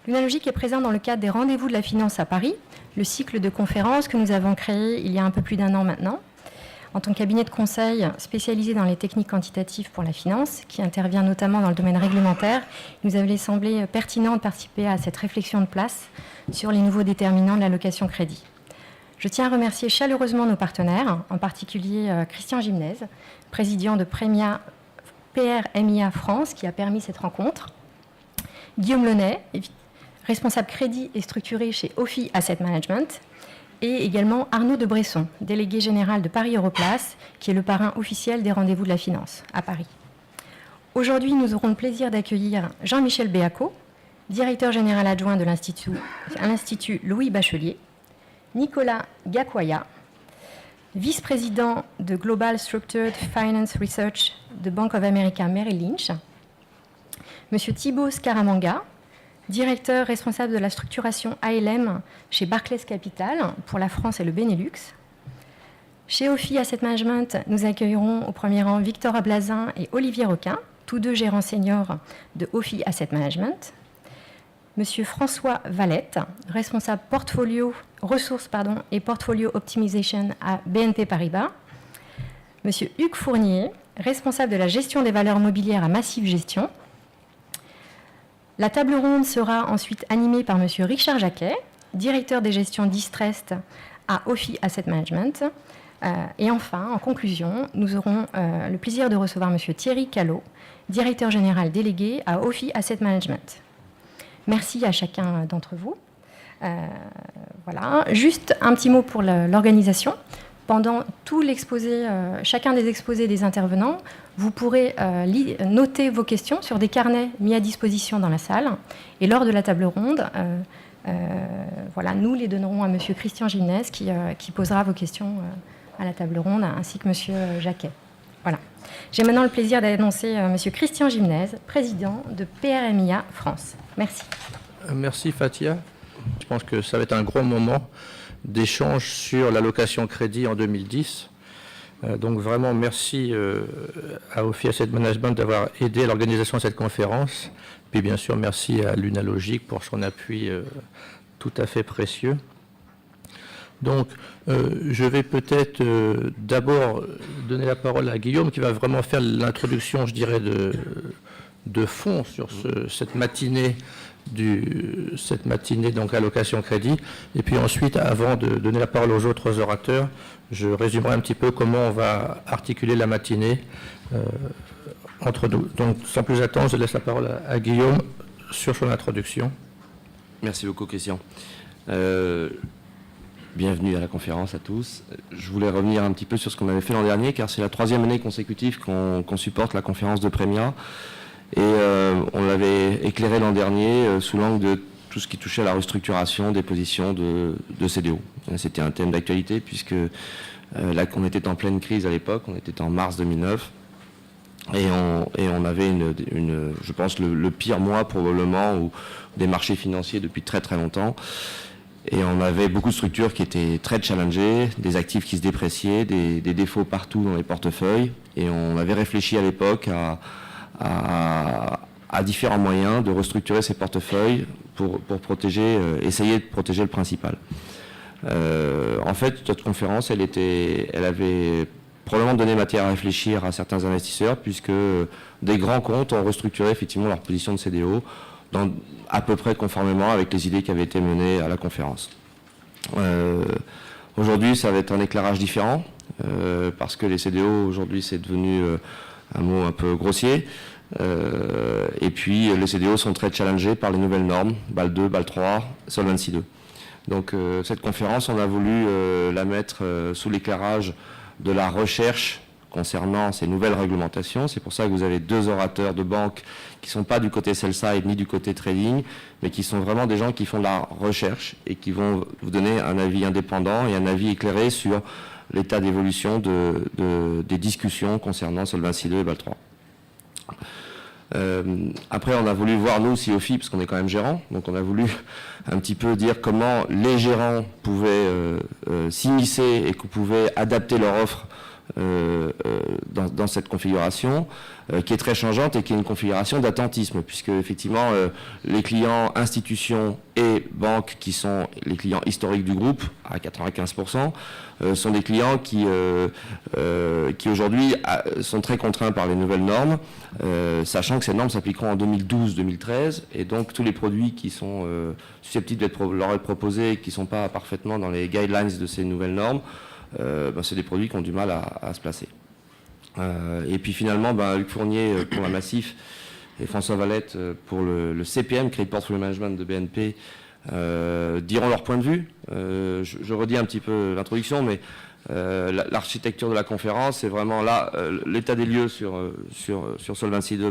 Lunalogic est présent dans le cadre des rendez-vous de la finance à Paris, le cycle de conférences que nous avons créé il y a un peu plus d'1 an maintenant. En tant que cabinet de conseil spécialisé dans les techniques quantitatives pour la finance, qui intervient notamment dans le domaine réglementaire, il nous avait semblé pertinent de participer à cette réflexion de place sur les nouveaux déterminants de l'allocation crédit. Je tiens à remercier chaleureusement nos partenaires, en particulier Christian Gimnez, président de PRMIA France, qui a permis cette rencontre, Guillaume Launay, responsable crédit et structuré chez OFI Asset Management, et également Arnaud de Bresson, délégué général de Paris Europlace, qui est le parrain officiel des rendez-vous de la finance à Paris. Aujourd'hui, nous aurons le plaisir d'accueillir Jean-Michel Béaco, directeur général adjoint de l'Institut Louis Bachelier, Nicolas Gakwaya, vice-président de Global Structured Finance Research de Bank of America Merrill Lynch, M. Thibaut Scaramanga, directeur responsable de la structuration ALM chez Barclays Capital pour la France et le Benelux. Chez OFI Asset Management, nous accueillerons au premier rang Victor Ablazin et Olivier Requin, tous deux gérants seniors de OFI Asset Management. Monsieur François Valette, responsable ressources et portfolio optimization à BNP Paribas. Monsieur Hugues Fournier, responsable de la gestion des valeurs mobilières à Massif Gestion. La table ronde sera ensuite animée par monsieur Richard Jacquet, directeur des gestions distressed à OFI Asset Management. Et enfin, en conclusion, nous aurons le plaisir de recevoir monsieur Thierry Callot, directeur général délégué à OFI Asset Management. Merci à chacun d'entre vous. Voilà. Juste un petit mot pour l'organisation. Pendant tout l'exposé, chacun des exposés des intervenants, vous pourrez noter vos questions sur des carnets mis à disposition dans la salle. Et lors de la table ronde, voilà, nous les donnerons à M. Christian Gimnez qui posera vos questions à la table ronde, ainsi que M. Jacquet. Voilà. J'ai maintenant le plaisir d'annoncer M. Christian Gimnez, président de PRMIA France. Merci. Merci Fatia. Je pense que ça va être un gros moment d'échange sur l'allocation crédit en 2010. Donc vraiment merci à OFI Asset Management d'avoir aidé à l'organisation de cette conférence. Puis bien sûr merci à Lunalogic pour son appui tout à fait précieux. Donc je vais peut-être d'abord donner la parole à Guillaume qui va vraiment faire l'introduction, je dirais, de fond sur cette matinée donc allocation crédit. Et puis ensuite, avant de donner la parole aux autres orateurs, je résumerai un petit peu comment on va articuler la matinée entre nous. Donc sans plus attendre, je laisse la parole à Guillaume sur son introduction. Merci beaucoup Christian. Bienvenue à la conférence à tous. Je voulais revenir un petit peu sur ce qu'on avait fait l'an dernier, car c'est la 3e année consécutive qu'on supporte la conférence de PRMIA. Et on l'avait éclairé l'an dernier sous l'angle de tout ce qui touchait à la restructuration des positions de CDO. C'était un thème d'actualité puisque là qu'on était en pleine crise à l'époque, on était en mars 2009 et on avait je pense le pire mois probablement des marchés financiers depuis très très longtemps. Et on avait beaucoup de structures qui étaient très challengées, des actifs qui se dépréciaient, des défauts partout dans les portefeuilles. Et on avait réfléchi à l'époque à différents moyens de restructurer ces portefeuilles pour essayer de protéger le principal. En fait, cette conférence, elle avait probablement donné matière à réfléchir à certains investisseurs, puisque des grands comptes ont restructuré effectivement leur position de CDO à peu près conformément avec les idées qui avaient été menées à la conférence. Aujourd'hui, ça va être un éclairage différent, parce que les CDO, aujourd'hui, c'est devenu un mot un peu grossier. Et puis, les CDO sont très challengés par les nouvelles normes, BAL 2, BAL 3, Solvency 2. Donc, cette conférence, on a voulu la mettre sous l'éclairage de la recherche concernant ces nouvelles réglementations. C'est pour ça que vous avez 2 orateurs de banque qui ne sont pas du côté sell-side ni du côté trading, mais qui sont vraiment des gens qui font de la recherche et qui vont vous donner un avis indépendant et un avis éclairé sur l'état d'évolution des discussions concernant Solvency 2 et BAL 3. Après, on a voulu voir, nous, aussi OFI, parce qu'on est quand même gérant, donc on a voulu un petit peu dire comment les gérants pouvaient s'immiscer et qu'on pouvait adapter leur offre dans cette configuration, qui est très changeante et qui est une configuration d'attentisme, puisque effectivement les clients institutions et banques, qui sont les clients historiques du groupe à 95%, sont des clients qui aujourd'hui sont très contraints par les nouvelles normes, sachant que ces normes s'appliqueront en 2012-2013, et donc tous les produits qui sont susceptibles leur être proposés et qui ne sont pas parfaitement dans les guidelines de ces nouvelles normes, c'est des produits qui ont du mal à se placer. Et puis finalement, Luc Fournier pour la Massif et François Valette pour le CPM, Credit Portfolio Management de BNP, diront leur point de vue. Je redis un petit peu l'introduction, mais l'architecture de la conférence, c'est vraiment là l'état des lieux sur Solvency II,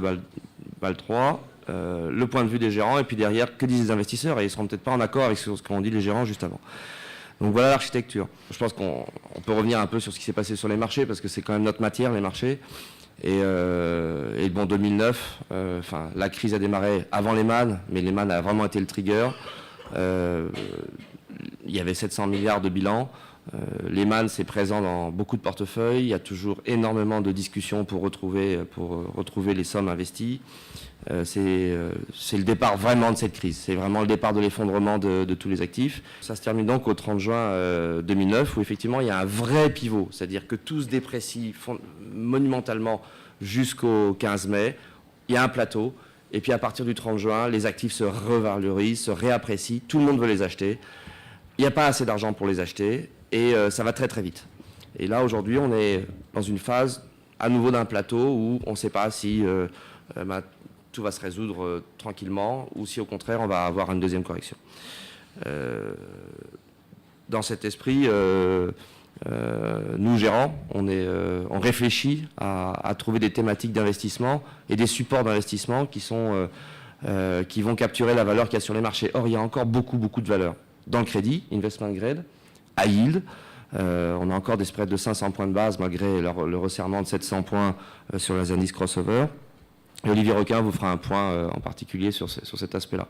BAL 3, le point de vue des gérants, et puis derrière, que disent les investisseurs, et ils ne seront peut-être pas en accord avec ce qu'ont dit les gérants juste avant. Donc voilà l'architecture. Je pense qu'on peut revenir un peu sur ce qui s'est passé sur les marchés, parce que c'est quand même notre matière, les marchés. Et 2009, la crise a démarré avant Lehman, mais Lehman a vraiment été le trigger. Il y avait 700 milliards de bilan. Lehman, c'est présent dans beaucoup de portefeuilles. Il y a toujours énormément de discussions pour retrouver les sommes investies. C'est le départ vraiment de cette crise. C'est vraiment le départ de l'effondrement de tous les actifs. Ça se termine donc au 30 juin 2009, où effectivement il y a un vrai pivot. C'est-à-dire que tout se déprécie monumentalement jusqu'au 15 mai. Il y a un plateau. Et puis à partir du 30 juin, les actifs se revalorisent, se réapprécient. Tout le monde veut les acheter. Il n'y a pas assez d'argent pour les acheter. Et ça va très très vite. Et là, aujourd'hui, on est dans une phase à nouveau d'un plateau où on ne sait pas si tout va se résoudre tranquillement ou si au contraire, on va avoir une deuxième correction. Dans cet esprit, nous, gérants, on réfléchit à trouver des thématiques d'investissement et des supports d'investissement qui vont capturer la valeur qu'il y a sur les marchés. Or, il y a encore beaucoup de valeur dans le crédit, investment grade, à yield. On a encore des spreads de 500 points de base malgré le resserrement de 700 points sur les indices crossover. Et Olivier Requin vous fera un point en particulier sur cet aspect-là.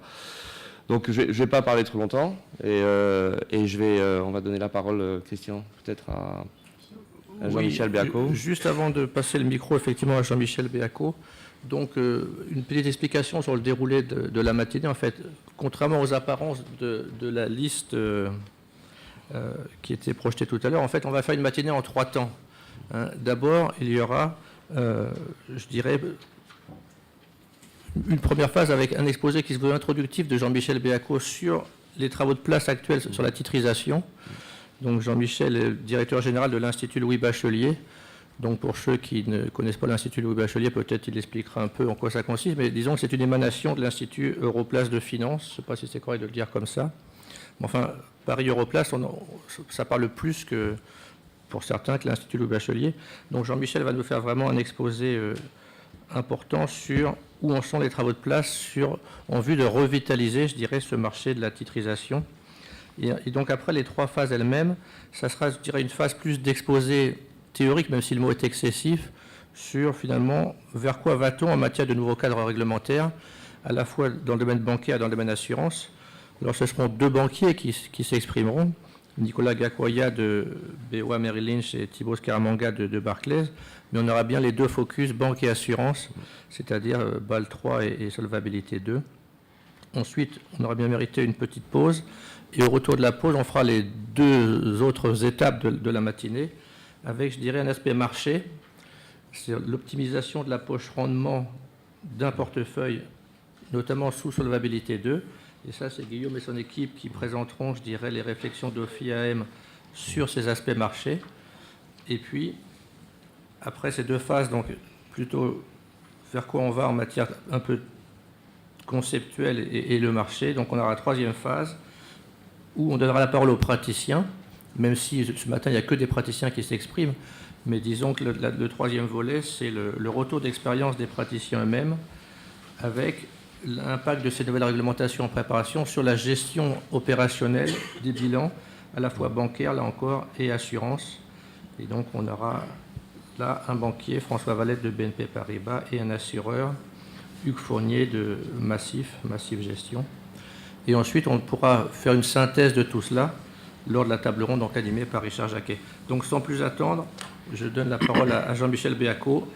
Donc je ne vais pas parler trop longtemps et on va donner la parole, Christian, peut-être à Jean-Michel Béaco. Juste avant de passer le micro effectivement à Jean-Michel Béaco, donc une petite explication sur le déroulé de la matinée. En fait, contrairement aux apparences de la liste qui était projetée tout à l'heure, en fait, on va faire une matinée en 3 temps. D'abord, il y aura, je dirais, une première phase avec un exposé qui se veut introductif de Jean-Michel Béaco sur les travaux de place actuels sur la titrisation. Donc Jean-Michel est le directeur général de l'Institut Louis Bachelier. Donc pour ceux qui ne connaissent pas l'Institut Louis Bachelier, peut-être il expliquera un peu en quoi ça consiste, mais disons que c'est une émanation de l'Institut Europlace de Finance. Je ne sais pas si c'est correct de le dire comme ça. Enfin, Paris Europlace, ça parle plus que, pour certains, que l'Institut Louis Bachelier. Donc Jean-Michel va nous faire vraiment un exposé important sur où en sont les travaux de place en vue de revitaliser, je dirais, ce marché de la titrisation. Et donc après les 3 phases elles-mêmes, ça sera, je dirais, une phase plus d'exposé théorique, même si le mot est excessif, sur finalement vers quoi va-t-on en matière de nouveaux cadres réglementaires, à la fois dans le domaine bancaire et dans le domaine assurance. Alors ce seront 2 banquiers qui s'exprimeront, Nicolas Gakoya de BOA Merrill Lynch et Thibaut Scaramanga de Barclays, mais on aura bien les 2 focus, banque et assurance, c'est-à-dire BAL 3 et solvabilité 2. Ensuite, on aura bien mérité une petite pause, et au retour de la pause, on fera les 2 autres étapes de la matinée, avec, je dirais, un aspect marché, c'est l'optimisation de la poche rendement d'un portefeuille, notamment sous solvabilité 2. Et ça, c'est Guillaume et son équipe qui présenteront, je dirais, les réflexions d'OFI-AM sur ces aspects marchés. Et puis, après ces 2 phases, donc plutôt vers quoi on va en matière un peu conceptuelle et le marché. Donc on aura la 3e phase où on donnera la parole aux praticiens, même si ce matin, il n'y a que des praticiens qui s'expriment. Mais disons que le 3e volet, c'est le retour d'expérience des praticiens eux-mêmes avec l'impact de ces nouvelles réglementations en préparation sur la gestion opérationnelle des bilans, à la fois bancaire, là encore, et assurance. Et donc, on aura là un banquier, François Valette de BNP Paribas, et un assureur, Hugues Fournier de Massif Gestion. Et ensuite, on pourra faire une synthèse de tout cela lors de la table ronde donc animée par Richard Jacquet. Donc, sans plus attendre, je donne la parole à Jean-Michel Béaco